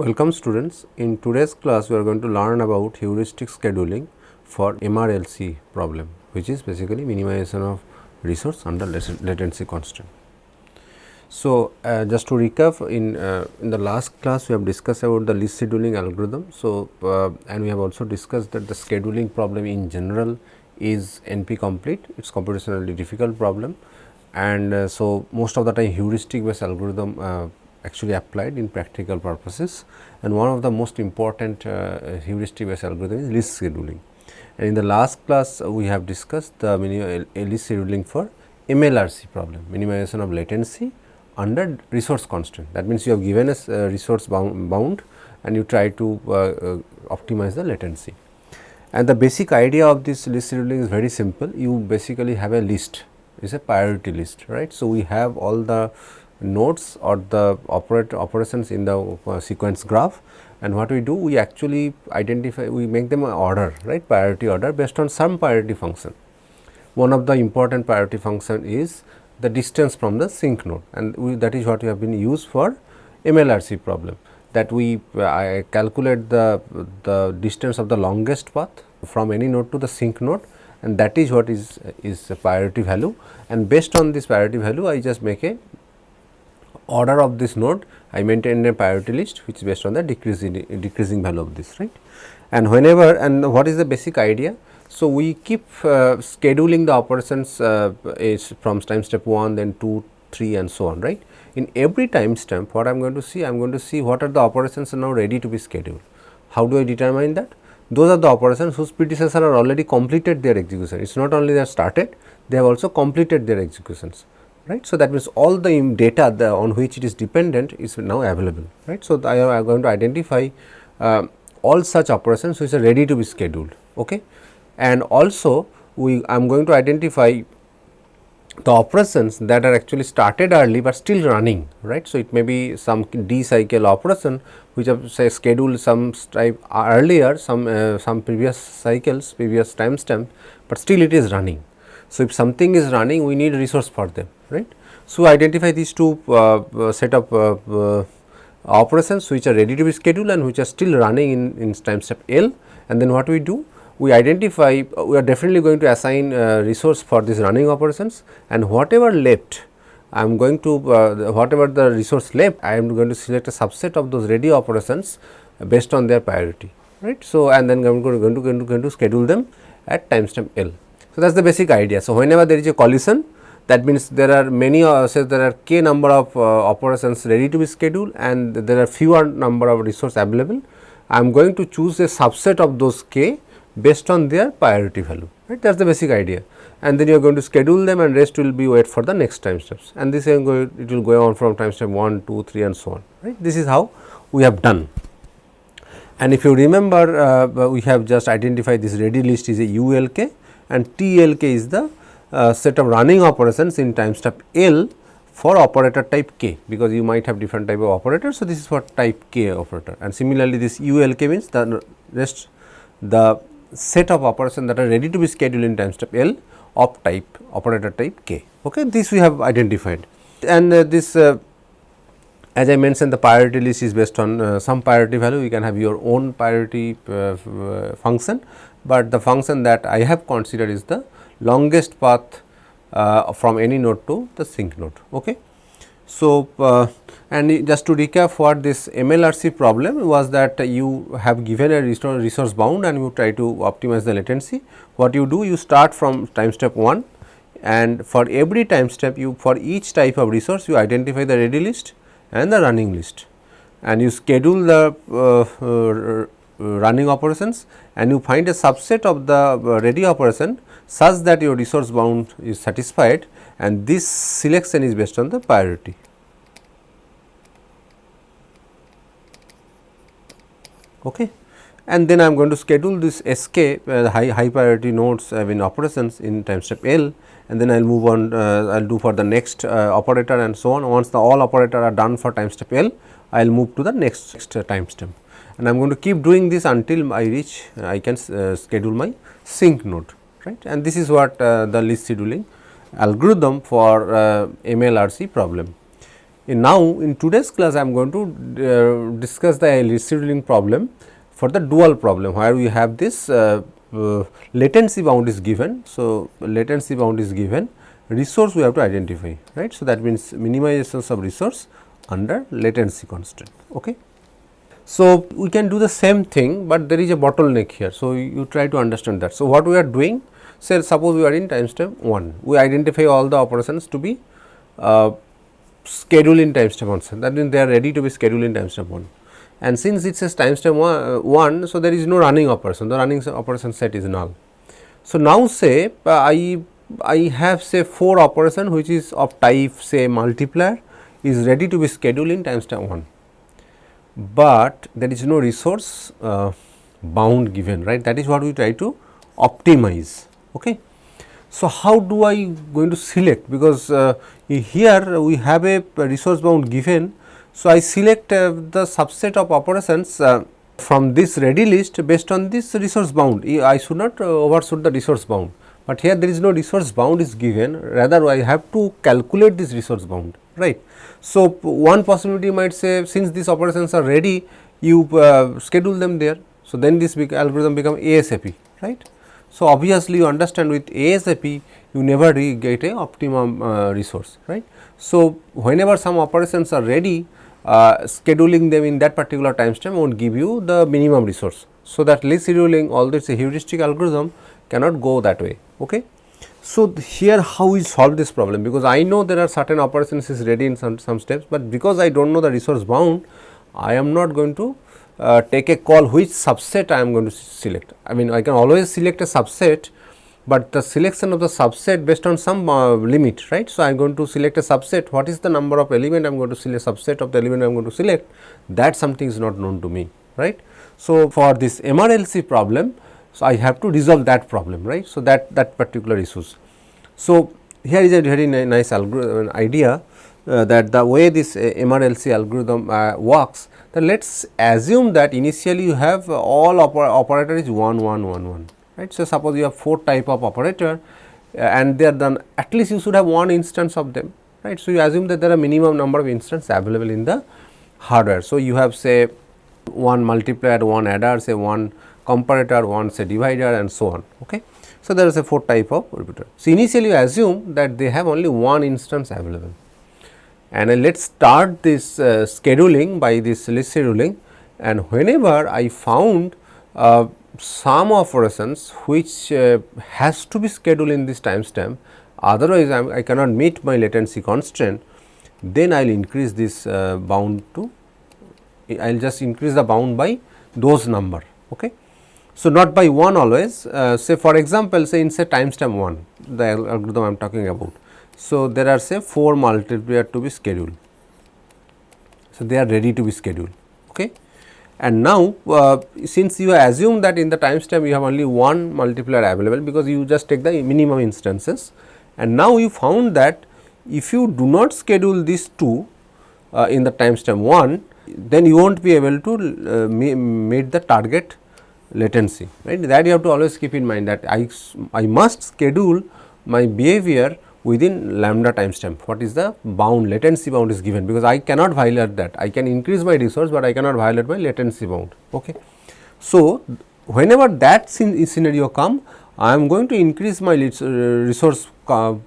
Welcome students. In today's class we are going to learn about heuristic scheduling for MRLC problem, which is basically minimization of resource under latency constraint. So, just to recap, in the last class we have discussed about the list scheduling algorithm. So, and we have also discussed that the scheduling problem in general is NP complete, it is computationally difficult problem, and so most of the time heuristic based algorithm actually applied in practical purposes, and one of the most important heuristic based algorithm is list scheduling. And in the last class we have discussed the list scheduling for MLRC problem, minimization of latency under resource constraint. That means you have given us resource bound and you try to optimize the latency. And the basic idea of this list scheduling is very simple. You basically have a list, is a priority list, right. So, we have all the nodes or the operations in the sequence graph, and what we do, we actually identify, we make them an order, right, priority order based on some priority function. One of the important priority function is the distance from the sink node, and that is what we have been used for MLRC problem, that we calculate the distance of the longest path from any node to the sink node, and that is what is a priority value, and based on this priority value I just make a order of this node, I maintain a priority list which is based on the decreasing value of this, right. And whenever, and what is the basic idea? So, we keep scheduling the operations is from time step 1, then 2, 3 and so on, right. In every time stamp, what I am going to see? I am going to see what are the operations are now ready to be scheduled. How do I determine that? Those are the operations whose predecessors are already completed their execution. It is not only they have started, they have also completed their executions, right. So, that means all the data on which it is dependent is now available, right. So, I am going to identify all such operations which are ready to be scheduled, okay. And also I am going to identify the operations that are actually started early, but still running, right. So, it may be some D cycle operation which have say scheduled some type earlier, some previous cycles, previous timestamp, but still it is running. So, if something is running, we need resource for them, right. So, identify these two set of operations which are ready to be scheduled and which are still running in time step L, and then what we do? We identify, we are definitely going to assign resource for these running operations, and whatever left, I am going to whatever the resource left, I am going to select a subset of those ready operations based on their priority, right. So, and then I am going to schedule them at timestamp L. So, that is the basic idea. So, whenever there is a collision, that means there are many say there are k number of operations ready to be scheduled and there are fewer number of resource available. I am going to choose a subset of those k based on their priority value, right. That is the basic idea, and then you are going to schedule them and rest will be wait for the next time steps, and this it will go on from time step 1, 2, 3 and so on, right. This is how we have done. And if you remember, we have just identified this ready list is a ULK and TLK is the set of running operations in time step L for operator type K, because you might have different type of operators. So, this is for type K operator, and similarly this ULK means the rest the set of operations that are ready to be scheduled in time step L of type operator type K. Okay. This we have identified, and this as I mentioned, the priority list is based on some priority value. You can have your own priority function, but the function that I have considered is the longest path from any node to the sink node. Okay. So, and just to recap what this MLRC problem was, that you have given a resource bound and you try to optimize the latency. What you do, you start from time step 1, and for every time step you, for each type of resource you identify the ready list and the running list, and you schedule the running operations, and you find a subset of the ready operation such that your resource bound is satisfied, and this selection is based on the priority. Okay. And then I am going to schedule this SK high priority nodes in operations in time step L, and then I will move on, I will do for the next operator and so on. Once the all operator are done for time step L, I will move to the next timestamp, and I am going to keep doing this until I reach, I can schedule my sink node, right. And this is what the list scheduling algorithm for MLRC problem. Now, in today's class I am going to discuss the rescheduling problem for the dual problem, where we have this latency bound is given. So, latency bound is given, resource we have to identify, right. So, that means minimization of resource under latency constant. Okay. So, we can do the same thing, but there is a bottleneck here. So, you try to understand that. So, what we are doing, say suppose we are in timestamp 1, we identify all the operations to be scheduled in timestamp 1, that means they are ready to be scheduled in timestamp 1, and since it says timestamp 1, so there is no running operation, the running operation set is null. So, now say I have say 4 operation which is of type say multiplier is ready to be scheduled in timestamp 1, but there is no resource bound given, right. That is what we try to optimize. Okay. So, how do I going to select, because here we have a resource bound given. So, I select the subset of operations from this ready list based on this resource bound. I should not overshoot the resource bound, but here there is no resource bound is given, rather I have to calculate this resource bound, right. So, one possibility might say, since these operations are ready, you schedule them there. So, then this algorithm become ASAP, right. So, obviously, you understand with ASAP you never get a optimum resource, right. So, whenever some operations are ready, scheduling them in that particular timestamp won't give you the minimum resource. So, that list scheduling, although it is a heuristic algorithm, cannot go that way. Okay. So, here how we solve this problem, because I know there are certain operations is ready in some steps, but because I do not know the resource bound, I am not going to take a call which subset I am going to select. I mean, I can always select a subset, but the selection of the subset based on some limit, right. So, I am going to select a subset, what is the number of element I am going to select, subset of the element I am going to select, that something is not known to me, right. So, for this MRLC problem, so I have to resolve that problem, right. So, that particular issues. So, here is a very nice algorithm idea that the way this MRLC algorithm works, then let us assume that initially you have all operator is 1 1 1 1, right. So, suppose you have 4 type of operator and they are done, at least you should have one instance of them, right. So, you assume that there are minimum number of instances available in the hardware. So, you have say 1 multiplier, 1 adder, say 1 comparator, 1 say divider and so on. Okay. So, there is a 4 type of repeater. So, initially you assume that they have only one instance available, and let us start this scheduling by this list scheduling, and whenever I found some operations which has to be scheduled in this timestamp, otherwise I cannot meet my latency constraint, then I will increase this bound to, I will just increase the bound by those number. Okay. So, not by 1 always, say for example, say in say timestamp 1, the algorithm I am talking about. So, there are say 4 multiplier to be scheduled. So, they are ready to be scheduled. Okay. And now, since you assume that in the timestamp you have only one multiplier available, because you just take the minimum instances, and now you found that if you do not schedule these 2 in the timestamp 1, then you will not be able to meet the target latency, right. That you have to always keep in mind, that I must schedule my behavior within lambda timestamp. What is the bound, latency bound is given, because I cannot violate that. I can increase my resource, but I cannot violate my latency bound. Okay. So, whenever that scenario come, I am going to increase my resource bound,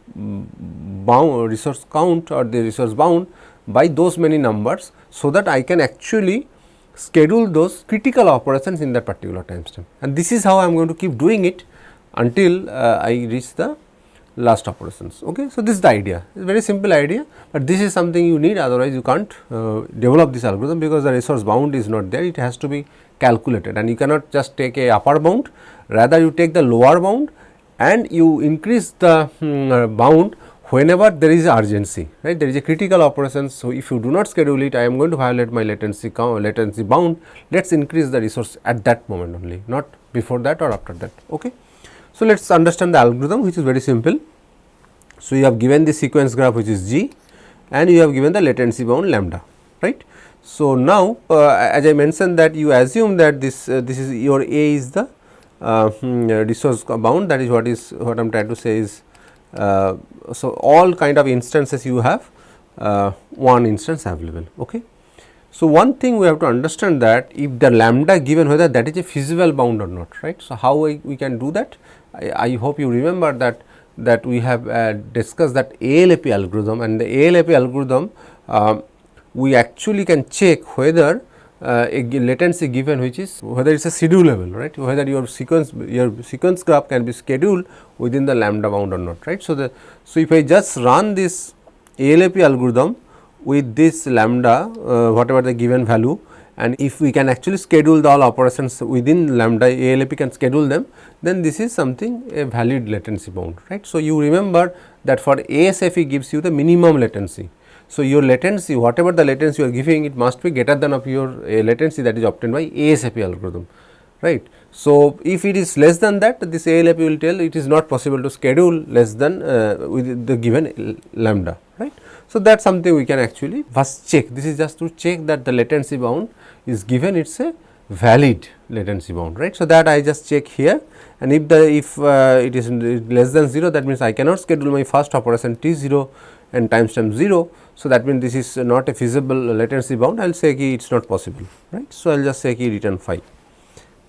resource count or the resource bound by those many numbers, so that I can actually schedule those critical operations in that particular timestamp, and this is how I am going to keep doing it until I reach the last operations. Okay. So, this is the idea, it is very simple idea, but this is something you need, otherwise you can't develop this algorithm, because the resource bound is not there, it has to be calculated, and you cannot just take a upper bound, rather you take the lower bound and you increase the bound whenever there is urgency, right. There is a critical operation. So, if you do not schedule it, I am going to violate my latency bound, let us increase the resource at that moment only, not before that or after that. Okay. So, let us understand the algorithm, which is very simple. So, you have given the sequence graph which is G, and you have given the latency bound lambda, right. So, now as I mentioned that you assume that this is your A is the resource bound, that is what I am trying to say is, so all kind of instances you have one instance available. Okay. So, one thing we have to understand that if the lambda given, whether that is a feasible bound or not, right. So, how we can do that? I hope you remember that we have discussed that ALAP algorithm, and the ALAP algorithm we actually can check whether a latency given which is whether it is a schedulable, right, whether your sequence graph can be scheduled within the lambda bound or not, right. So, so if I just run this ALAP algorithm with this lambda whatever the given value, and if we can actually schedule the all operations within lambda, ALAP can schedule them, then this is something a valid latency bound, right. So, you remember that for ASFE gives you the minimum latency. So, your latency, whatever the latency you are giving, it must be greater than of your latency that is obtained by ASFE algorithm, right. So, if it is less than that, this ALAP will tell it is not possible to schedule less than with the given lambda, right. So, that is something we can actually first check. This is just to check that the latency bound is given, it is a valid latency bound, right. So, that I just check here, and if it is less than 0, that means I cannot schedule my first operation T0 and timestamp 0. So, that means this is not a feasible latency bound, I will say it is not possible, right. So, I will just say return 5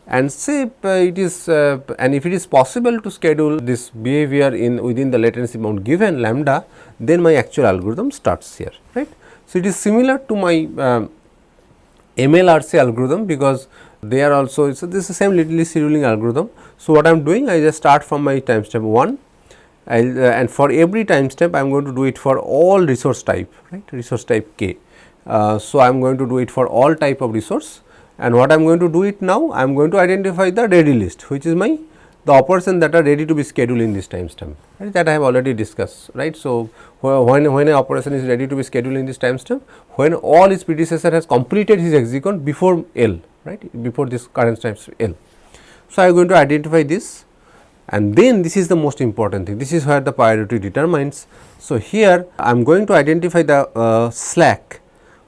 and say it is and if it is possible to schedule this behavior within the latency bound given lambda, then my actual algorithm starts here, right. So, it is similar to my MLRC algorithm, because they are also, so this is the same little scheduling algorithm. So, what I am doing, I just start from my timestamp 1, and for every timestamp I am going to do it for all resource type, right, resource type k. So, I am going to do it for all type of resource, and what I am going to do it now, I am going to identify the ready list, which is the operation that are ready to be scheduled in this timestamp, right, that I have already discussed, right. So, when an operation is ready to be scheduled in this timestamp, when all its predecessor has completed his execute before L, right, before this current timestamp L. So, I am going to identify this, and then this is the most important thing, this is where the priority determines. So, here I am going to identify the slack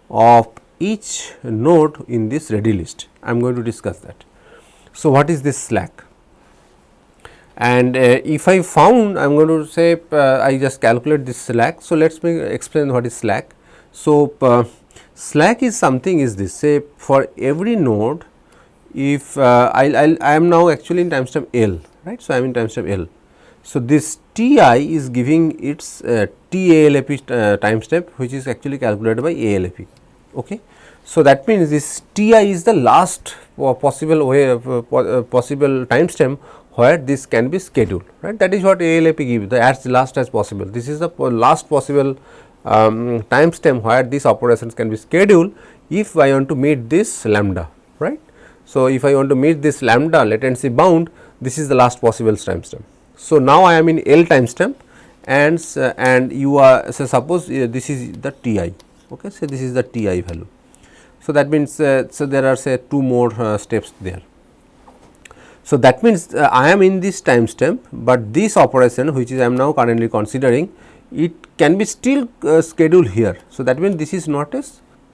of each node in this ready list, I am going to discuss that. So, what is this slack? And if I found, I am going to say I just calculate this slack. So, let me explain what is slack. So, slack is something is this, say for every node, if I am now actually in timestamp L, right. So, I am in timestamp L. So, this Ti is giving its TALAP timestamp, which is actually calculated by ALAP. Okay. So, that means this Ti is the last possible way of possible timestamp where this can be scheduled, right. That is what ALAP gives, the as last as possible. This is the last possible timestamp where these operations can be scheduled if I want to meet this lambda, right. So, if I want to meet this lambda latency bound, this is the last possible timestamp. So, now I am in L timestamp, and you are, so suppose this is the Ti, okay. So, this is the Ti value. So, that means, so there are say 2 more steps there. So, that means I am in this timestamp, but this operation which is I am now currently considering, it can be still scheduled here. So, that means this is not a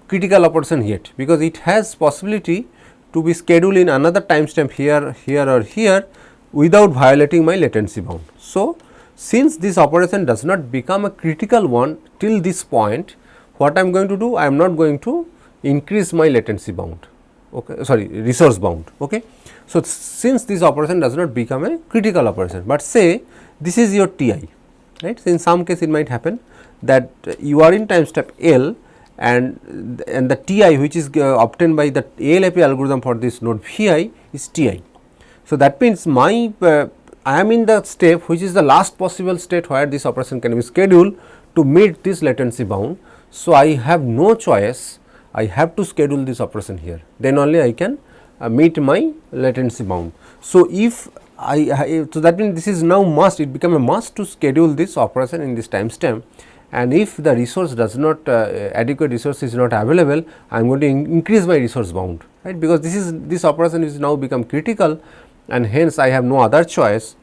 critical operation yet, because it has possibility to be scheduled in another timestamp here, here or here without violating my latency bound. So, since this operation does not become a critical one till this point, what I am going to do? I am not going to increase my latency bound, okay, sorry, resource bound. Okay. So, since this operation does not become a critical operation, but say this is your Ti, right. So, in some case it might happen that you are in timestamp L, and the Ti which is obtained by the ALAP algorithm for this node Vi is Ti. So, that means my I am in the step which is the last possible state where this operation can be scheduled to meet this latency bound. So, I have no choice, I have to schedule this operation here, then only I can meet my latency bound. So, if so that means this is now must, it become a must to schedule this operation in this timestamp, and if the resource does not adequate resource is not available, I am going to increase my resource bound, right, because this operation is now become critical, and hence I have no other choice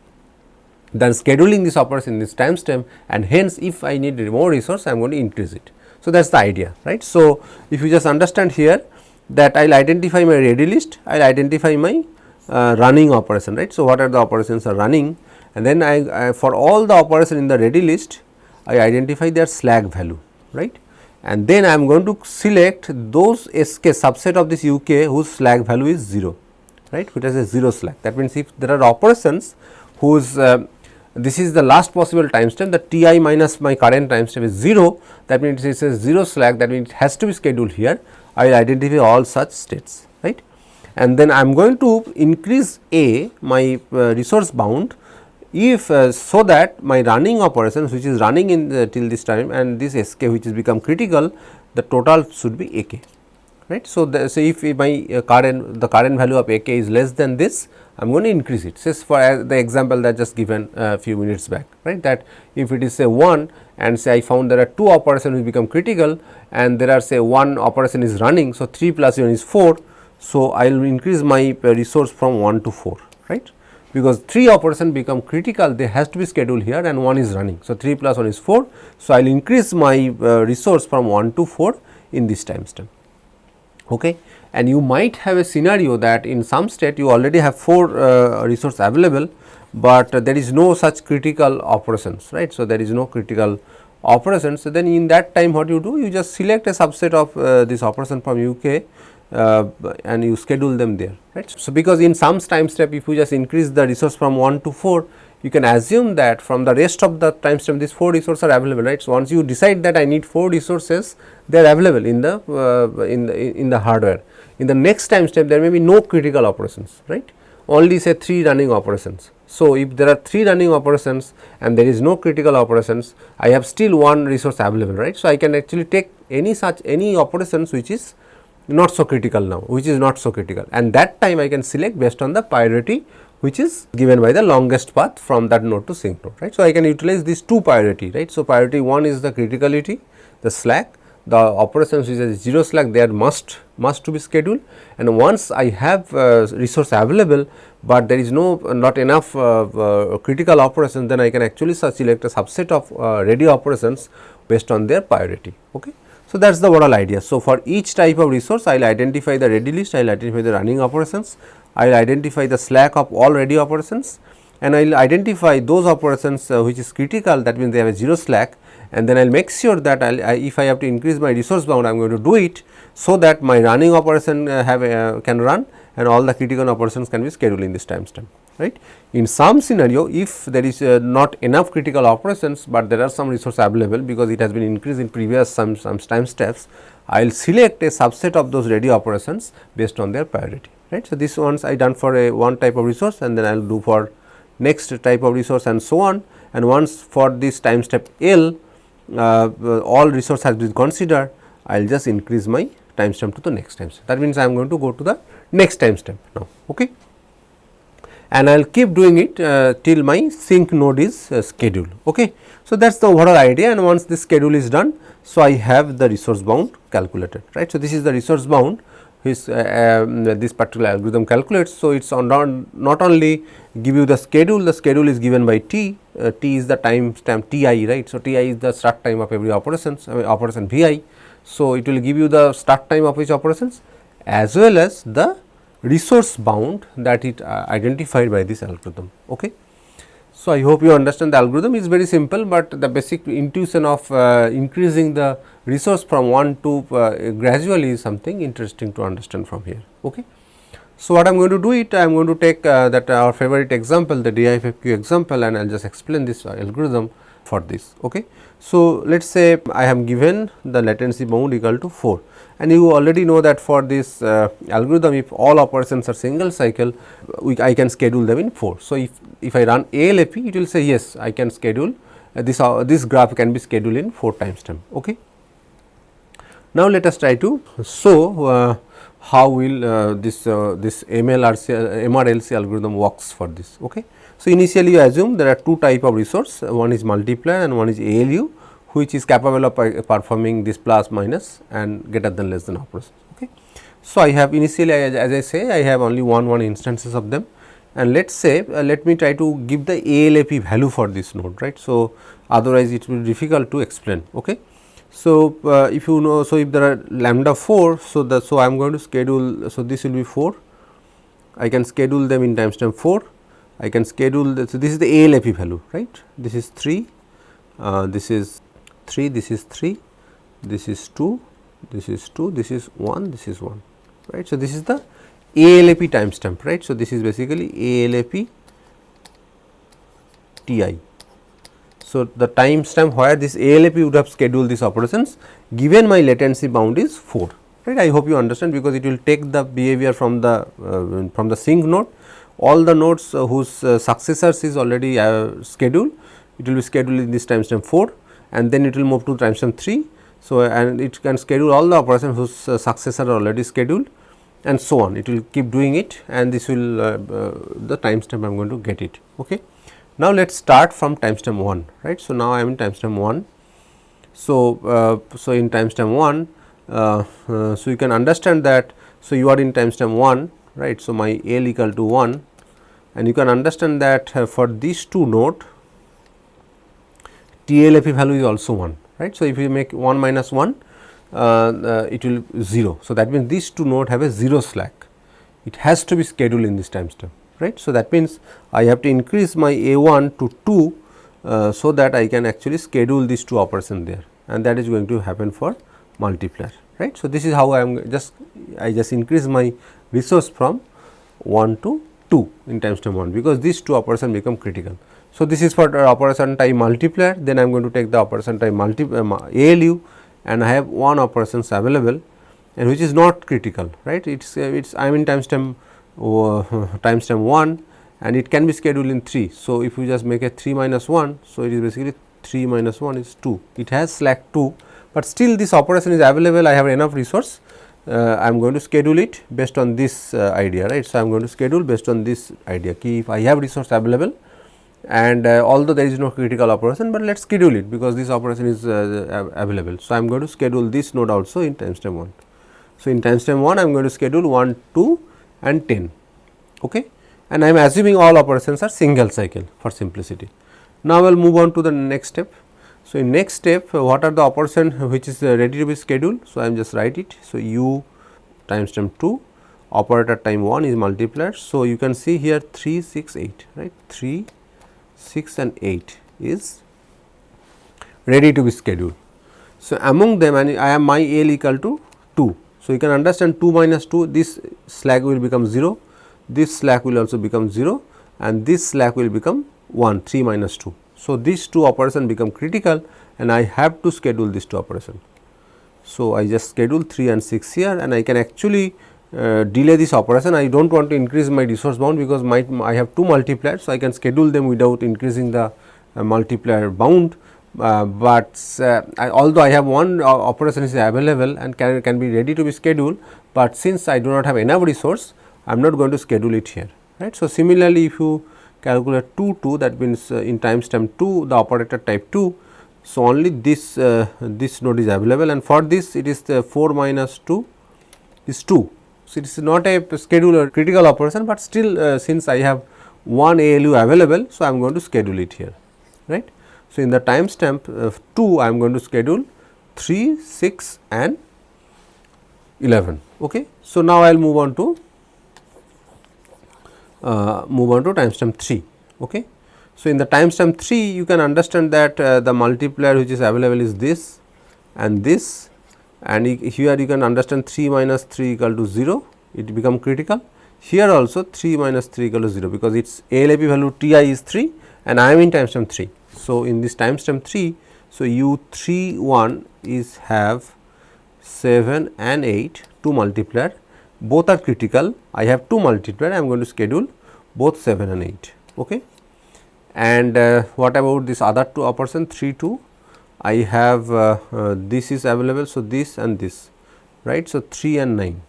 than scheduling this operation in this timestamp, and hence if I need more resource I am going to increase it. So, that is the idea, right. So, if you just understand here that I will identify my ready list, I will identify my running operation, right. So, what are the operations are running, and then I for all the operation in the ready list I identify their slack value, right. and then I am going to select those sk subset of this uk whose slack value is 0, right, which has a 0 slack. That means, if there are operations whose this is the last possible timestamp, the T I minus my current timestamp is 0, that means it is a 0 slack, that means it has to be scheduled here. I will identify all such states, right, and then I am going to increase A, my resource bound, if so that my running operations which is running in till this time and this sk which is become critical, the total should be ak, right. So, if my the current value of ak is less than this, I am going to increase it. Just for the example that just given a few minutes back, right, that if it is say 1 and say I found there are 2 operations which become critical and there are say 1 operation is running. So, 3 plus 1 is 4. So, I will increase my resource from 1 to 4, right, because 3 operations become critical, they has to be scheduled here and 1 is running. So, 3 plus 1 is 4. So, I will increase my resource from 1 to 4 in this timestamp. Okay. And you might have a scenario that in some state you already have 4 resource available, but there is no such critical operations, right. So, there is no critical operations. So, then in that time what you do, you just select a subset of this operation from UK and you schedule them there, right. So, because in some time step if you just increase the resource from 1 to 4, you can assume that from the rest of the time step these 4 resources are available, right. So, once you decide that I need 4 resources, they are available in the hardware. In the next time step there may be no critical operations, right, only say 3 running operations. So, if there are 3 running operations and there is no critical operations, I have still 1 resource available, right. So, I can actually take any operations which is not so critical now, which is not so critical, and that time I can select based on the priority which is given by the longest path from that node to sync node, right. So, I can utilize these 2 priority, right. So, priority 1 is the criticality, the slack, the operations which is 0 slack, they are must to be scheduled, and once I have resource available, but there is not enough critical operations, then I can actually select a subset of ready operations based on their priority. Okay. So, that is the overall idea. So, for each type of resource I will identify the ready list, I will identify the running operations, I will identify the slack of all ready operations, and I will identify those operations which is critical, that means they have a 0 slack, and then I will make sure that if I have to increase my resource bound, I am going to do it so that my running operation can run and all the critical operations can be scheduled in this timestamp, right. In some scenario, if there is not enough critical operations, but there are some resource available because it has been increased in previous some time steps, I will select a subset of those ready operations based on their priority, right. So, this once I done for a one type of resource, and then I will do for next type of resource and so on, and once for this time step L all resource has been considered, I will just increase my timestamp to the next timestamp. That means, I am going to go to the next timestamp now. Okay. And I will keep doing it till my sync node is scheduled. Okay. So, that is the overall idea, and once this schedule is done, so I have the resource bound calculated, right. So, this is the resource bound which this particular algorithm calculates. So, it is not only give you the schedule is given by T, T is the time stamp Ti, right. So, Ti is the start time of every operations, operation Vi. So, it will give you the start time of each operations as well as the resource bound that it identified by this algorithm. Okay. So, I hope you understand the algorithm is very simple, but the basic intuition of increasing the resource from 1 to gradually is something interesting to understand from here. Okay. So, what I am going to do it, I am going to take that our favorite example, the DIFFQ example, and I will just explain this algorithm for this. Okay. So, let us say I am given the latency bound equal to 4, and you already know that for this algorithm, if all operations are single cycle, I can schedule them in 4. So, if I run ALAP, it will say yes, I can schedule this graph can be scheduled in 4 timestamp. Okay. Now, let us try to show how will this MRLC algorithm works for this. Okay. So, initially you assume there are 2 type of resource, one is multiplier and one is ALU, which is capable of performing this plus minus and greater than less than operations. Okay. So, I have initially as I say I have only one instances of them, and let us say let me try to give the ALAP value for this node, right. So, otherwise it will be difficult to explain. Okay. So, if you know, so if there are lambda 4, so I am going to schedule, so this will be 4, I can schedule them in timestamp 4, I can schedule so this is the ALAP value, right. This is 3, this is 3, this is 3, this is 2, this is 2, this is 1, this is 1, right. So, this is the ALAP timestamp, right. So, this is basically ALAP TI. So, the timestamp where this ALAP would have scheduled these operations given my latency bound is 4, right. I hope you understand, because it will take the behavior from the sync node, all the nodes whose successors is already scheduled, it will be scheduled in this timestamp 4, and then it will move to timestamp 3. So, and it can schedule all the operations whose successor are already scheduled, and so on. It will keep doing it, and this will the timestamp I am going to get it. Okay. Now, let us start from timestamp 1, right. So, now I am in timestamp 1. So, so in timestamp 1, so you can understand that. So, you are in timestamp 1, right. So, my L equal to 1, and you can understand that for these two node TLAP value is also 1, right. So, if you make 1 minus 1, it will 0. So, that means these two node have a 0 slack, it has to be scheduled in this timestamp, right. So, that means I have to increase my A1 to 2, so that I can actually schedule these two operations there, and that is going to happen for multiplier, right. So, this is how I just increase my resource from 1 to 2 in timestamp 1, because these two operations become critical. So, this is for the operation type multiplier, then I am going to take the operation type ALU, and I have one operations available, and which is not critical, right. It's I am in timestamp 1, and it can be scheduled in 3. So, if you just make a 3 minus 1, so it is basically 3 minus 1 is 2, it has slack 2, but still this operation is available, I have enough resource, I am going to schedule it based on this idea, right. So, I am going to schedule based on this idea, if I have resource available, and although there is no critical operation, but let us schedule it, because this operation is available. So, I am going to schedule this node also in timestamp 1. So, in timestamp 1 I am going to schedule 1, 2 and 10, okay, and I am assuming all operations are single cycle for simplicity. Now, I will move on to the next step. So, in next step, what are the operations which is ready to be scheduled? So, I am just write it. So, U timestamp 2, operator time 1 is multiplier. So, you can see here 3, 6, 8, right, 3, 6 and 8 is ready to be scheduled. So, among them, and I have my L equal to 2. So, you can understand 2 minus 2, this slack will become 0, this slack will also become 0, and this slack will become 1, 3 minus 2. So, these two operations become critical, and I have to schedule these two operations. So, I just schedule 3 and 6 here, and I can actually delay this operation. I do not want to increase my resource bound, because I have two multipliers. So, I can schedule them without increasing the multiplier bound, but although I have one operation is available and can be ready to be scheduled, but since I do not have enough resource, I am not going to schedule it here, right. So, similarly, if you calculate 2, that means in timestamp 2 the operator type 2. So, only this this node is available, and for this it is the 4 minus 2 is 2. So, it is not a scheduler critical operation, but still since I have one ALU available. So, I am going to schedule it here, right. So, in the timestamp 2 I am going to schedule 3, 6 and 11. Okay. So, now I will move on to timestamp 3. Okay. So, in the timestamp 3 you can understand that the multiplier which is available is this and this, and here you can understand 3 minus 3 equal to 0, it become critical. Here also 3 minus 3 equal to 0, because its ALAP value Ti is 3 and I am in timestamp 3. So, in this timestamp 3, so U3 1 is have 7 and 8 2 multiplier, both are critical. I have 2 multiplier, I am going to schedule both 7 and 8. Okay. And what about this other two operation 3, 2? I have this is available. So, this and this, right. So, 3 and 9,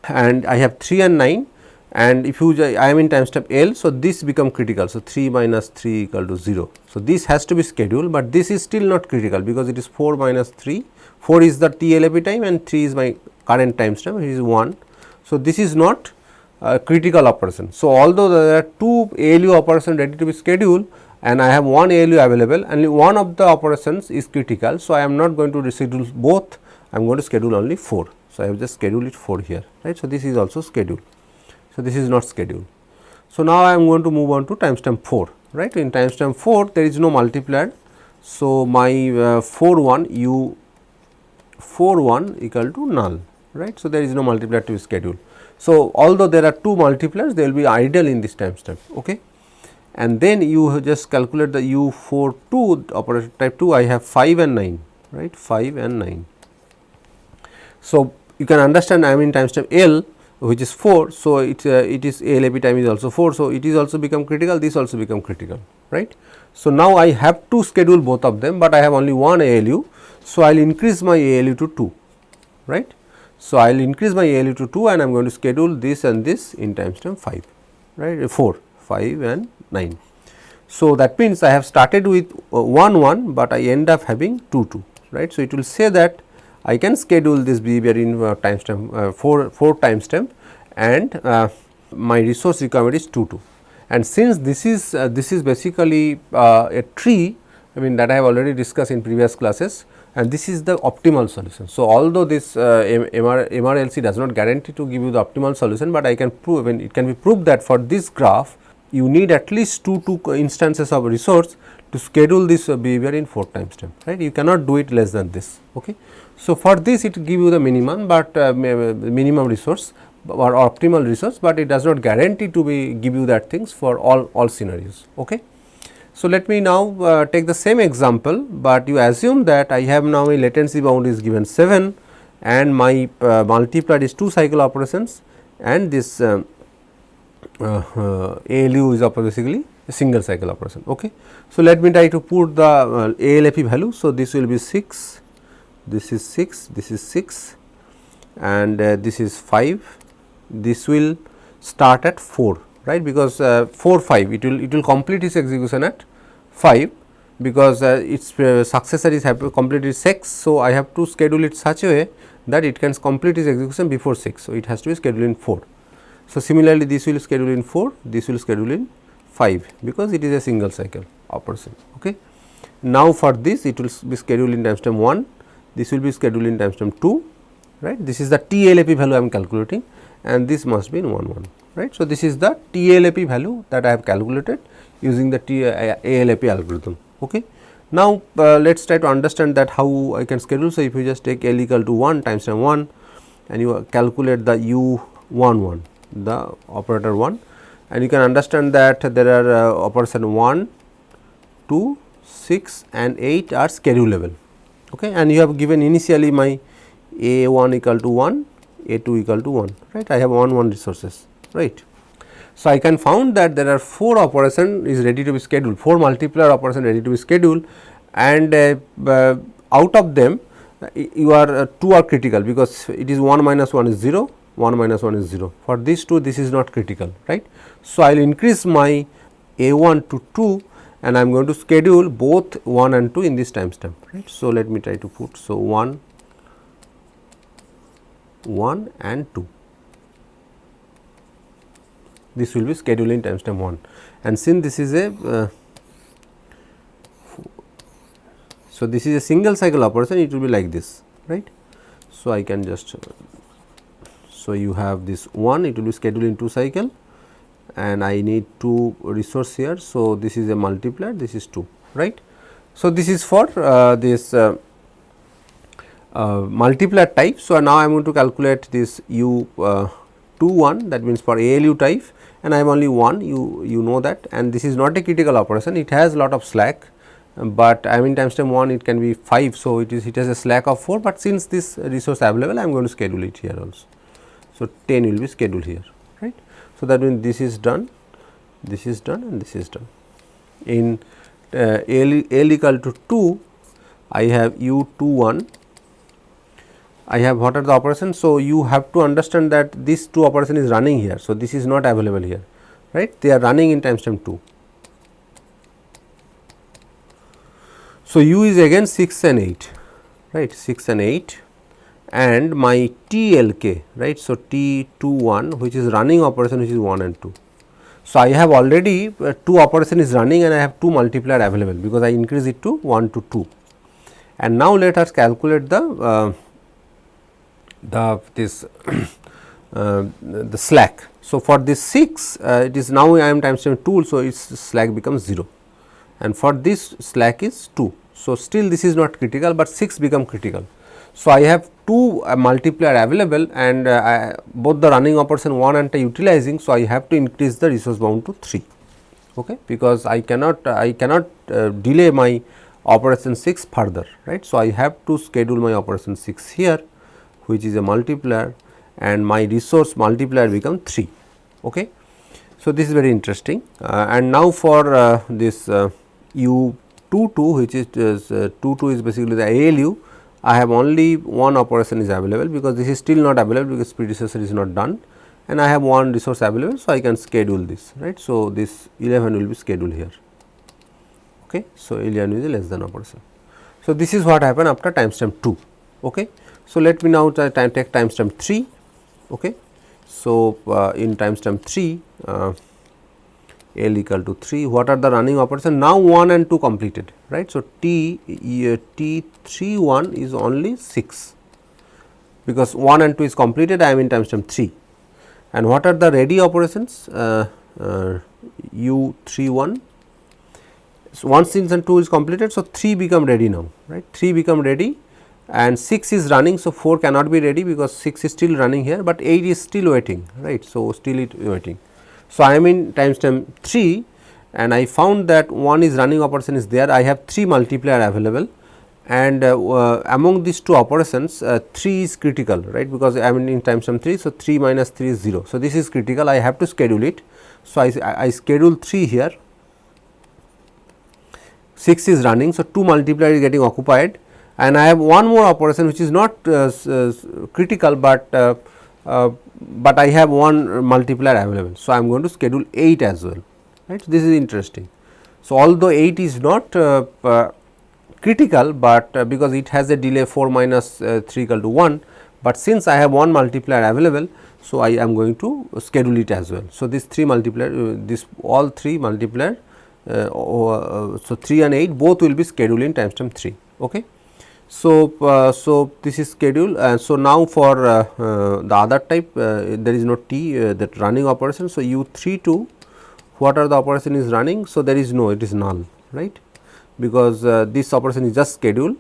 and I have 3 and 9, and if you I am in timestamp L. So, this become critical. So, 3 minus 3 equal to 0. So, this has to be scheduled, but this is still not critical, because it is 4 minus 3, 4 is the TLAP time and 3 is my current timestamp, which is 1. So, this is not critical operation. So, although there are two ALU operations ready to be scheduled and I have one ALU available, and one of the operations is critical. So, I am not going to schedule both, I am going to schedule only 4. So, I have just scheduled it 4 here, right. So, this is also scheduled. So, this is not scheduled. So, now I am going to move on to timestamp 4, right. In timestamp 4 there is no multiplier. So, my 4 1 U 4 1 equal to null, right. So, there is no multiplier to be scheduled. So, although there are 2 multipliers, they will be idle in this timestamp. Okay. And then you just calculate the u 4 2 operator type 2, I have 5 and 9, right, 5 and 9. So, you can understand I am in timestamp L, which is 4. So, it is ALAP time is also 4. So, it is also become critical, this also become critical, right. So, now I have to schedule both of them, but I have only one ALU. So, I will increase my ALU to 2, right. So, I will increase my ALU to 2 and I am going to schedule this and this in timestamp 5, right, 4, 5 and 9. So, that means I have started with 1 1, but I end up having 2 2, right. So, it will say that I can schedule this behavior in timestamp 4 timestamp, and my resource requirement is 2 2. And since this is basically a tree, I mean that I have already discussed in previous classes, and this is the optimal solution. So, although this MRLC does not guarantee to give you the optimal solution, but I can prove, and it can be proved that for this graph you need at least 2 instances of resource to schedule this behavior in 4 timestamp, right. You cannot do it less than this. Okay. So, for this it give you the minimum, but minimum resource or optimal resource, but it does not guarantee to be give you that things for all scenarios. Okay. So, let me now take the same example, but you assume that I have now a latency bound is given 7 and my multiplier is 2 cycle operations, and this ALU is basically a single cycle operation. Okay. So, let me try to put the ALAP value. So, this will be 6, this is 6, this is 6, and this is 5. This will start at 4, right, because 4 5 it will complete its execution at 5, because its successor is have completed 6. So, I have to schedule it such a way that it can complete its execution before 6. So, it has to be scheduled in 4. So, similarly, this will schedule in 4, this will schedule in 5, because it is a single cycle operation. Okay. Now, for this it will be scheduled in timestamp 1, this will be scheduled in timestamp 2, right. This is the TLAP value I am calculating, and this must be in 1 1, right. So, this is the TLAP value that I have calculated using the ALAP algorithm. Okay. Now, let us try to understand that how I can schedule. So, if you just take L equal to 1 timestamp 1 and you calculate the U 1 1, the operator 1, and you can understand that there are operation 1, 2, 6 and 8 are schedulable. Okay. And you have given initially my A 1 equal to 1, A 2 equal to 1, right. I have 1 1 resources, right. So, I can found that there are 4 operation is ready to be scheduled, 4 multiplier operation ready to be scheduled, and out of them you are 2 are critical, because it is 1 minus 1 is 0, 1 minus 1 is 0. For these 2 this is not critical, right. So, I will increase my A 1 to 2 and I am going to schedule both 1 and 2 in this timestamp, right. So, let me try to put, so 1 and 2, this will be scheduled in timestamp 1, and since this is a so this is a single cycle operation, it will be like this, right. So, I can just so you have this 1, it will be scheduled in 2 cycle, and I need 2 resource here. So, this is a multiplier, this is 2, right. So, this is for this multiplier type. So, now I am going to calculate this U 2 1, that means for ALU type, and I have only 1, you know that, and this is not a critical operation, it has lot of slack, but I am in timestamp 1 it can be 5. So, it has a slack of 4, but since this resource available I am going to schedule it here also. So, 10 will be scheduled here, right. So, that means this is done, this is done, and this is done. In L equal to 2, I have U 2 1, I have what are the operations. So, you have to understand that this 2 operation is running here. So, this is not available here, right, they are running in timestamp 2. So, U is again 6 and 8, right, 6 and 8, and my TLK, right. So, T 2 1, which is running operation, which is 1 and 2. So, I have already 2 operation is running and I have 2 multiplier available, because I increase it to 1 to 2. And now, let us calculate the slack. So, for this 6 it is now I am timestamp 2, so its slack becomes 0, and for this slack is 2. So, still this is not critical, but 6 become critical. So, I have two multiplier available and both the running operation 1 and utilizing. So, I have to increase the resource bound to 3, okay, because I cannot delay my operation 6 further, right. So, I have to schedule my operation 6 here, which is a multiplier, and my resource multiplier become 3. Okay. So, this is very interesting and now for this U22, which is 22 is basically the ALU. I have only one operation is available because this is still not available because predecessor is not done, and I have one resource available. So, I can schedule this, right. So, this 11 will be scheduled here. Okay. So, 11 is a less than operation. So, this is what happened after timestamp 2. Okay. So, let me now take timestamp 3. Okay. So, in timestamp 3 L equal to 3, what are the running operation? Now 1 and 2 completed, right. So, T31 is only 6 because 1 and 2 is completed, I am in timestamp 3. And what are the ready operations? U31. So, 1, 6 and 2 is completed. So, 3 become ready now, right. 3 become ready and 6 is running. So, 4 cannot be ready because 6 is still running here, but 8 is still waiting, right. So, still it waiting. So, I am in timestamp 3 and I found that 1 is running operation is there. I have 3 multiplier available and among these 2 operations 3 is critical, right, because I am in timestamp 3. So, 3 minus 3 is 0. So, this is critical, I have to schedule it. So, I schedule 3 here, 6 is running. So, 2 multiplier is getting occupied and I have one more operation which is not critical, but I have one multiplier available. So, I am going to schedule 8 as well, right. So, this is interesting. So, although 8 is not critical, but because it has a delay 4 minus 3 equal to 1, but since I have one multiplier available. So, I am going to schedule it as well. So, this 3 multiplier this all 3 multiplier so 3 and 8 both will be scheduled in timestamp 3. Okay. So, so this is schedule so now for the other type there is no T that running operation. So, U32 what are the operation is running? So, there is no, it is null, right, because this operation is just scheduled,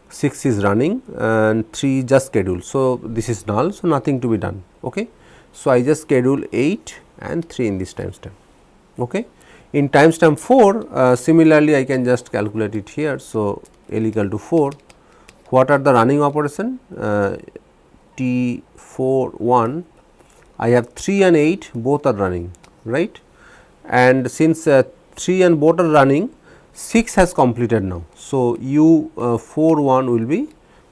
6 is running and 3 is just scheduled. So, this is null. So, nothing to be done. Okay. So, I just schedule 8 and 3 in this timestamp. Okay. In timestamp 4 similarly I can just calculate it here. So, L equal to 4, what are the running operation? T41, I have 3 and 8 both are running, right, and since 3 and both are running, 6 has completed now. So, U41 will be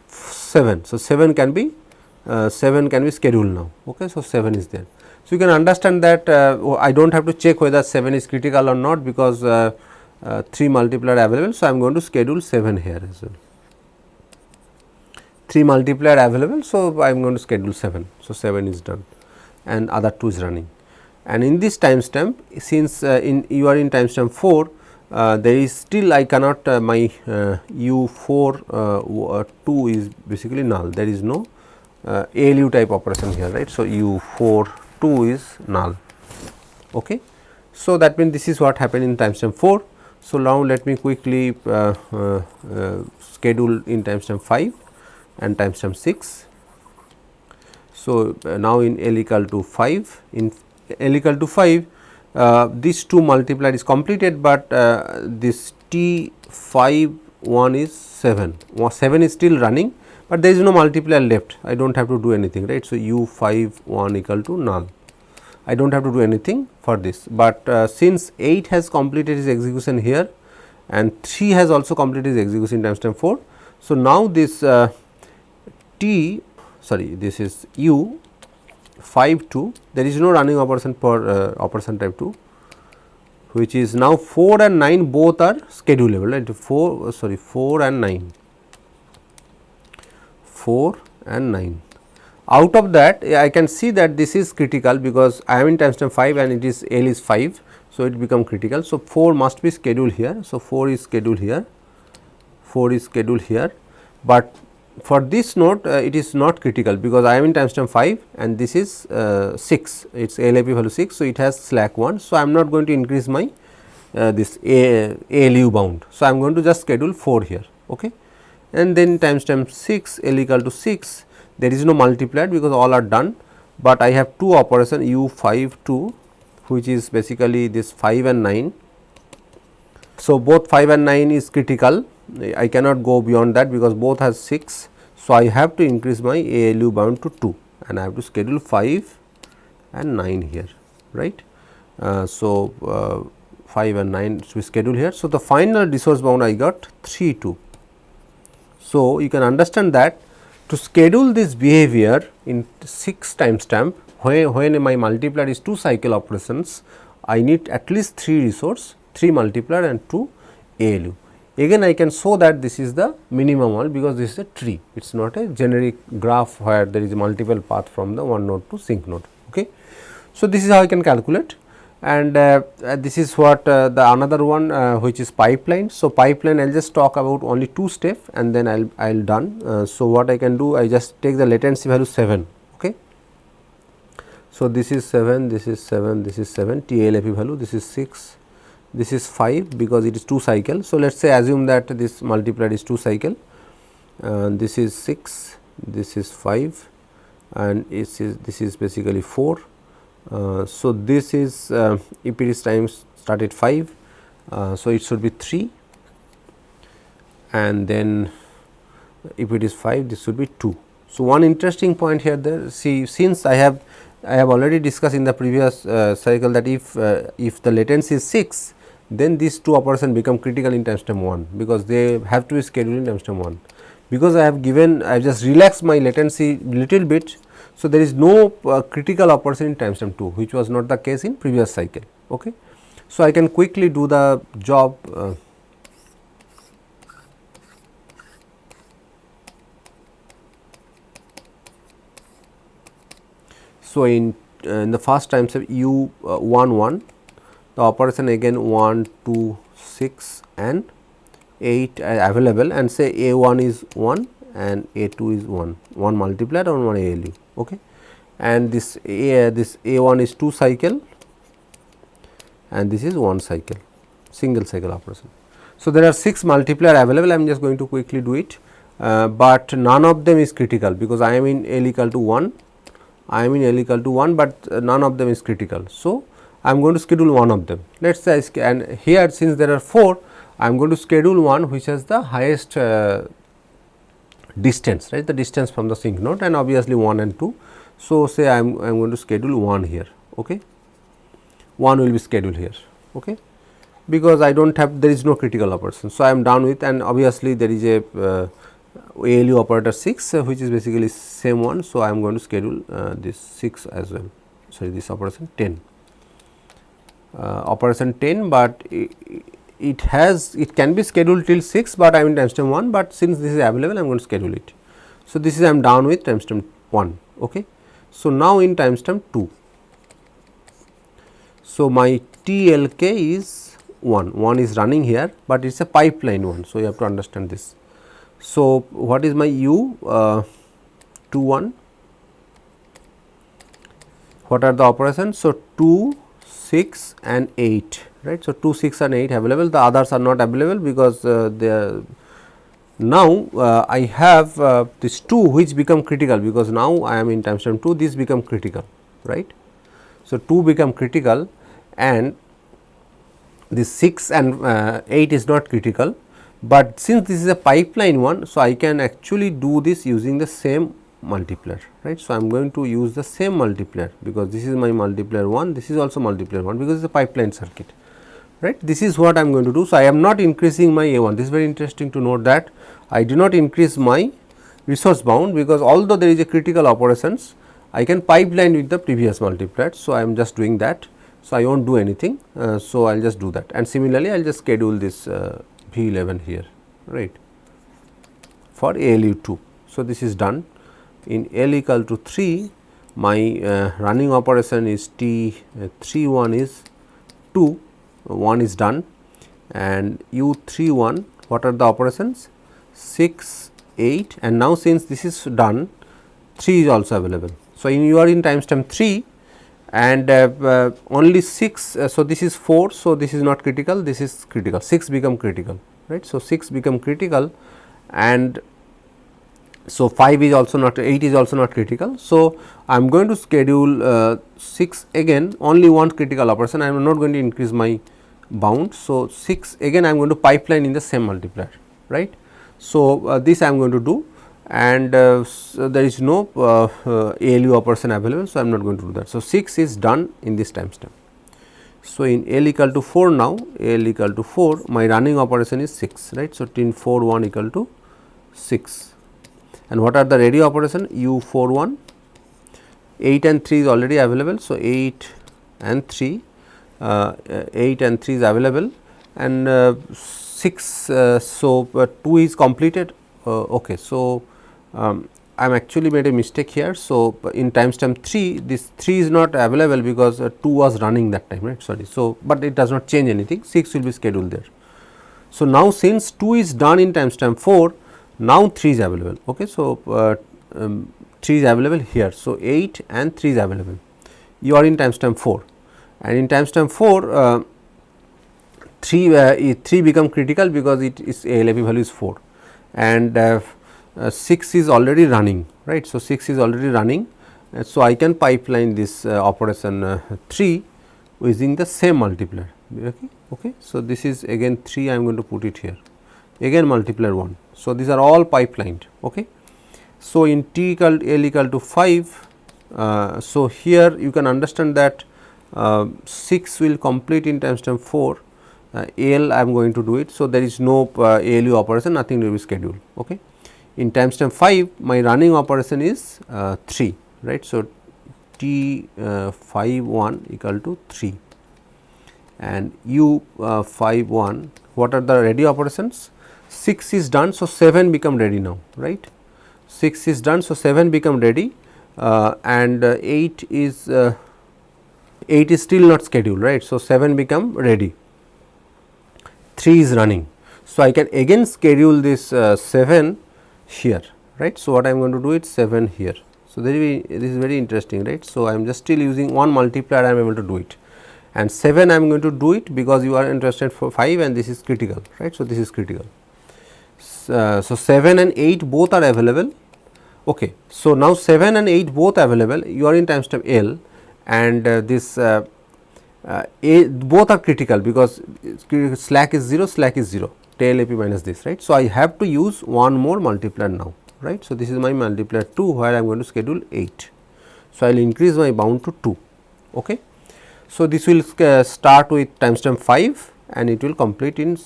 7. So, 7 can be scheduled now. Okay. So, 7 is there. So, you can understand that I do not have to check whether 7 is critical or not because 3 multiplier available. So, I am going to schedule 7 here as well. 3 multiplier available. So, I am going to schedule 7. So, 7 is done and other 2 is running. And in this timestamp, since you are in timestamp 4, there is still I cannot my U4 2 is basically null. There is no ALU type operation here, right. So, U4 2 is null. Okay. So, that means this is what happened in timestamp 4. So, now let me quickly schedule in timestamp 5 and timestamp 6. So, now in L equal to 5, in L equal to 5 these 2 multiplier is completed, but this T51 is 7, 7 is still running, but there is no multiplier left. I do not have to do anything, right. So, U51 equal to null, I do not have to do anything for this, but since 8 has completed his execution here and 3 has also completed his execution in timestamp 4. So, now this this is U52, there is no running operation for operation type 2, which is now 4 and 9 both are schedulable, right. 4 and 9, 4 and 9. Out of that I can see that this is critical because I am in timestamp 5 and it is L is 5. So, it become critical. So, 4 must be scheduled here. So, 4 is scheduled here, 4 is scheduled here, but for this node it is not critical because I am in timestamp 5 and this is 6, its ALAP value 6. So, it has slack 1. So, I am not going to increase my this ALU bound. So, I am going to just schedule 4 here. Okay. and then timestamp 6 L equal to 6, there is no multiplier because all are done, but I have two operation u 5 2 which is basically this 5 and 9. So, both 5 and 9 is critical, I cannot go beyond that because both has 6. So, I have to increase my ALU bound to 2 and I have to schedule 5 and 9 here, right. 5 and 9 to schedule here. So, the final resource bound I got 3 2. So, you can understand that to schedule this behavior in 6 timestamp, when my multiplier is 2 cycle operations, I need at least 3 resource, 3 multiplier and 2 ALU. Again I can show that this is the minimum one because this is a tree, it is not a generic graph where there is a multiple path from the one node to sink node. Okay. So, this is how I can calculate, and this is what the another one which is pipeline. So, pipeline I will just talk about only 2 step and then I will done. So, what I can do, I just take the latency value 7. Okay. So, this is 7, this is 7, this is 7 TLFE value, this is 6, this is 5 because it is 2 cycle. So, let us say assume that this multiplier is 2 cycle, this is 6, this is 5 and this is basically 4. So, this is if it is time started 5, so it should be 3 and then if it is 5 this should be 2. So, one interesting point here there, see, since I have already discussed in the previous cycle that if the latency is 6, then these two operations become critical in timestamp 1 because they have to be scheduled in timestamp 1. Because I have just relaxed my latency little bit. So, there is no critical operation in timestamp 2 which was not the case in previous cycle. Okay. So, I can quickly do the job. So, in the first timestamp u 1 1, the operation again 1 2 6 and 8 available, and say A 1 is 1 and A 2 is 1 multiplier on 1 ALU. Okay. And this A 1 is 2 cycle and this is 1 cycle, single cycle operation. So, there are 6 multiplier available, I am just going to quickly do it, but none of them is critical because I am in L equal to 1, but none of them is critical. So, I am going to schedule one of them. Let us say, and here since there are 4, I am going to schedule one which has the highest distance, right, the distance from the sink node, and obviously 1 and 2. So, say I am going to schedule 1 here, okay. 1 will be scheduled here, okay, because I do not have, there is no critical operation. So, I am done with, and obviously there is a ALU operator 6 which is basically same one. So, I am going to schedule this 6 as well, sorry, this operation 10. Operation 10, but it can be scheduled till 6, but I am in timestamp 1, but since this is available I am going to schedule it. So, this is I am down with timestamp 1. Okay. So, now in timestamp 2. So, my TLK is 1 is running here, but it is a pipeline one. So, you have to understand this. So, what is my U 2 1? What are the operations? So, 2 6 and 8, right. So, 2 6 and 8 available, the others are not available because they are now I have this 2 which become critical because now I am in timestamp 2, this become critical, right. So, 2 become critical and this 6 and 8 is not critical, but since this is a pipeline one. So, I can actually do this using the same multiplier, right. So, I am going to use the same multiplier because this is my multiplier 1, this is also multiplier 1 because it is a pipeline circuit, right. This is what I am going to do. So, I am not increasing my A1, this is very interesting to note that I do not increase my resource bound because although there is a critical operations, I can pipeline with the previous multiplier. So, I am just doing that. So, I will not do anything. So, I will just do that, and similarly I will just schedule this V11 here, right, for ALU 2. So, this is done. In L equal to 3, my running operation is T 3 1 is 2, 1 is done, and U 3 1, what are the operations? 6 8, and now since this is done, 3 is also available. So, you are in timestamp 3 and only 6. So, this is 4. So, this is not critical, this is critical, 6 become critical, right. So, 6 become critical, and so 5 is also not, 8 is also not critical. So, I am going to schedule 6 again, only one critical operation, I am not going to increase my bound. So, 6 again I am going to pipeline in the same multiplier, right. So, this I am going to do, and so there is no ALU operation available. So, I am not going to do that. So, 6 is done in this timestamp. So, in L equal to 4 now, L equal to 4, my running operation is 6, right. So, tin 4 1 equal to 6, and what are the ready operation? U 4 1, 8 and 3 is already available. So, 8 and 3, 8 and 3 is available, and 6, so 2 is completed. Okay. So, I am actually made a mistake here. So, in timestamp 3, this 3 is not available because 2 was running that time, right, sorry. So, but it does not change anything, 6 will be scheduled there. So, now since 2 is done in timestamp 4, now 3 is available. Okay. So, 3 is available here. So, 8 and 3 is available, you are in timestamp 4, and in timestamp 4 3 become critical because it is ALAP value is 4, and 6 is already running, right. So, 6 is already running. So, I can pipeline this operation 3 using the same multiplier. Okay. So, this is again 3, I am going to put it here, again multiplier 1. So, these are all pipelined. Okay. So, in T equal L equal to 5, so here you can understand that 6 will complete in timestamp 4, L I am going to do it. So, there is no ALU operation, nothing will be scheduled. Okay. In timestamp 5, my running operation is 3, right. So, T 5 1 equal to 3, and U 5 1, what are the ready operations? 6 is done. So, 7 become ready now, right. 6 is done. So, 7 become ready, and 8 is still not scheduled, right. So, 7 become ready, 3 is running. So, I can again schedule this 7 here, right. So, what I am going to do it 7 here. So, this is very interesting, right. So, I am just still using one multiplier, I am able to do it, and 7 I am going to do it because you are interested for 5 and this is critical, right. So, this is critical. So, 7 and 8 both are available. Okay. So, now 7 and 8 both available, you are in timestamp L, and this both are critical because slack is 0, slack is 0, tail AP minus this, right. So, I have to use one more multiplier now, right. So, this is my multiplier 2 where I am going to schedule 8. So, I will increase my bound to 2. Okay. So, this will start with timestamp 5 and it will complete in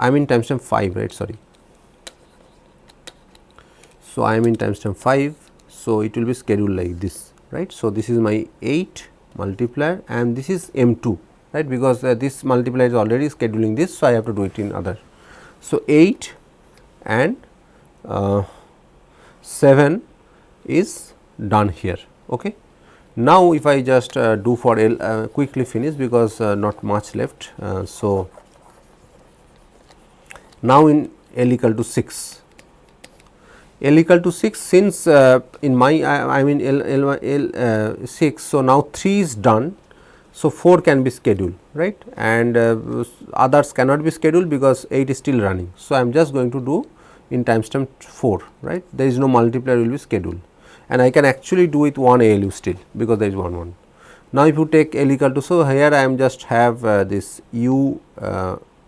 I am in timestamp 5, right, sorry. So, I am in timestamp 5. So, it will be scheduled like this, right. So, this is my 8 multiplier and this is M2, right, because this multiplier is already scheduling this. So, I have to do it in other. So, 8 and 7 is done here. Okay. Now, if I just do for L quickly finish because not much left. So, now in L equal to 6, L equal to 6, since in my I mean L 6. So, now 3 is done. So, 4 can be scheduled, right, and others cannot be scheduled because 8 is still running. So, I am just going to do in timestamp 4, right, there is no multiplier will be scheduled, and I can actually do with one ALU still because there is 1. Now, if you take L equal to, so here I am just have this U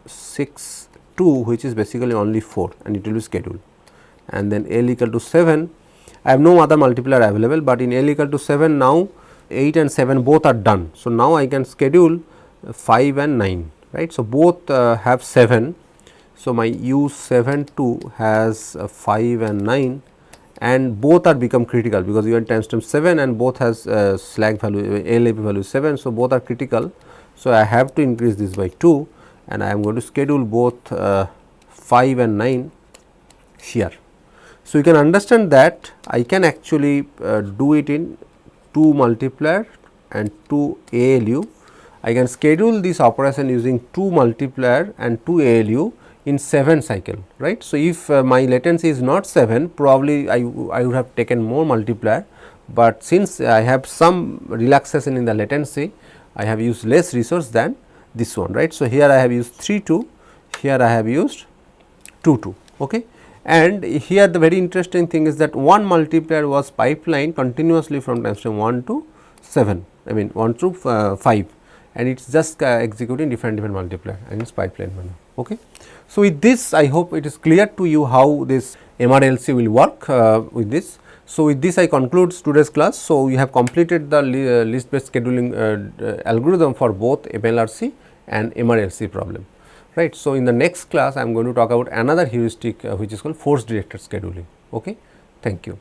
6 2 which is basically only 4 and it will be scheduled, and then L equal to 7 I have no other multiplier available, but in L equal to 7 now 8 and 7 both are done. So, now I can schedule 5 and 9, right. So, both have 7. So, my U 7 2 has 5 and 9 and both are become critical because you are in timestamp 7 and both has slack value LAP value 7. So, both are critical. So, I have to increase this by 2 and I am going to schedule both 5 and 9 here. So, you can understand that I can actually do it in 2 multiplier and 2 ALU. I can schedule this operation using 2 multiplier and 2 ALU in 7 cycle, right. So, if my latency is not 7, probably I would have taken more multiplier, but since I have some relaxation in the latency, I have used less resource than this one, right. So, here I have used 3 2, here I have used 2 2. Okay. And here the very interesting thing is that one multiplier was pipeline continuously from timestamp 1 to 7, I mean 1 to 5, and it is just executing different multiplier and it is pipeline manner. Okay. So, with this I hope it is clear to you how this MRLC will work with this. So, with this I conclude today's class. So, we have completed the list based scheduling algorithm for both MLRC and MRLC problem, right. So, in the next class I am going to talk about another heuristic which is called force directed scheduling. Okay. Thank you.